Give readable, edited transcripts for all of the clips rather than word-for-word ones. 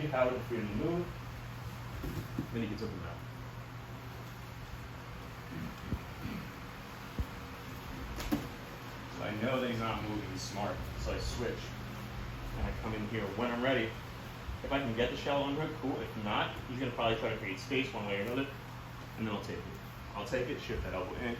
need power to freedom to move. Then he gets up and out. So I know that he's not moving, he's smart. So I switch. And I come in here when I'm ready. If I can get the shallow underhook, cool. If not, he's gonna probably try to create space one way or another. And then I'll take it. I'll take it, shift that elbow in.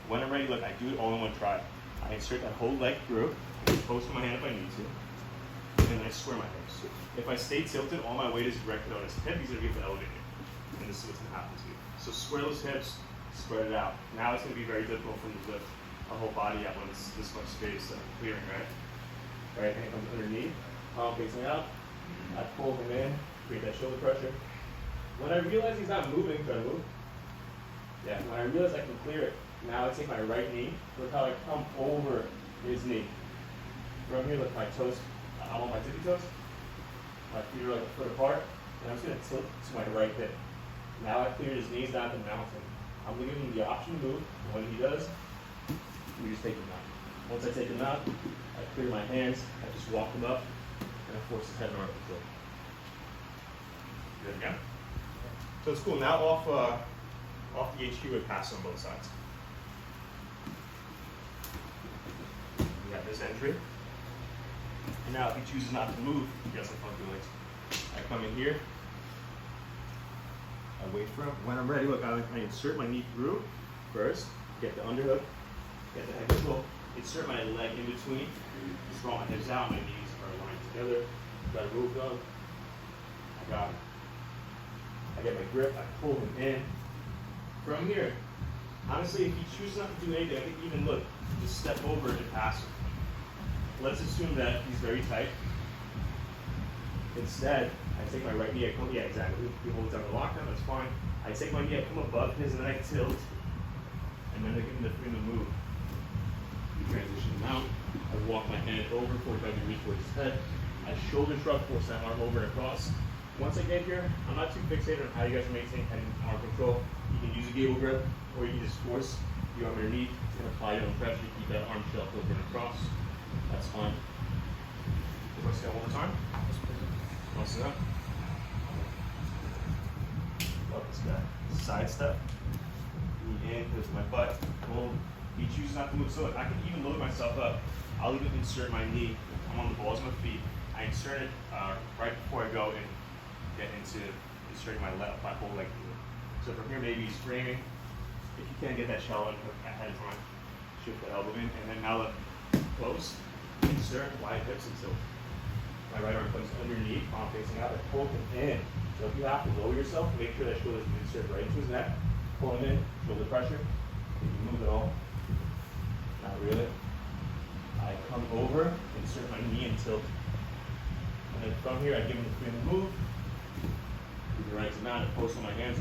When I'm ready, look, I do it all in one try. I insert that whole leg through, I post my hand if I need to, and I square my hips. If I stay tilted, all my weight is directed on his hip, he's gonna be able to elevate it. And this is what's gonna happen to you. So square those hips, spread it out. Now it's gonna be very difficult for me to lift a whole body out when it's this much space clearing, right? Right hand comes underneath, palm facing out. I pull him in, create that shoulder pressure. When I realize he's not moving, try to move. Yeah, when I realize I can clear it, now I take my right knee, look how I come over his knee. From here, look, my toes, I'm on my tippy toes. My feet are like a foot apart, and I'm just gonna tilt to my right hip. Now I cleared his knees down to the mountain. I'm gonna give him the option to move, and when he does, we just take him out. Once I take him out, I clear my hands, I just walk him up, and I force his head and arm control. Good again. So it's cool, now off the HQ, it passes on both sides. We got this entry. And now if he chooses not to move, he has some funky legs. I come in here, I wait for him. When I'm ready, look, I insert my knee through first, get the underhook, get the head control, insert my leg in between, just roll my hips out, my knees are aligned together, got to move them. I got him. I get my grip, I pull him in. From here, honestly, if he chooses not to do anything, I think even look, just step over and pass him. Let's assume that he's very tight. Instead, I take my right knee, I come, yeah, exactly. He holds down the lockdown, that's fine. I take my knee, I come above his, and then I tilt. And then I give him the freedom to move. We transition him out. I walk my hand over, 45 degrees towards his head. I shoulder shrug, force that arm over and across. Once I get here, I'm not too fixated on how you guys are maintaining head and arm control. You can use a gable grip, or you can just force the arm underneath and apply your own pressure to keep that arm shelf over and across. That's fine. Do I say that one more time? Once enough. Love this guy. Side step. Knee in, lift my butt. Hold. He chooses not to move. So look, I can even load myself up. I'll even insert my knee. I'm on the balls of my feet. I insert it right before I go and get into inserting my whole leg through. So from here, maybe he's framing. If you can't get that shallow ahead of time, shift the elbow in, and then now look close, insert, wide hips and tilt. My right arm comes underneath, palm facing out, I pull him in. So if you have to lower yourself, make sure that shoulder is inserted right into his neck. Pull him in, shoulder pressure. If you move at all, not really. I come over, insert my knee and tilt. And then from here, I give him the freedom to move. Move the right to mount, and post on my hands,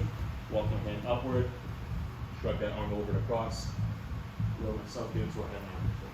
walk my hand upward, shrug that arm over and across, roll myself into a head and arm control.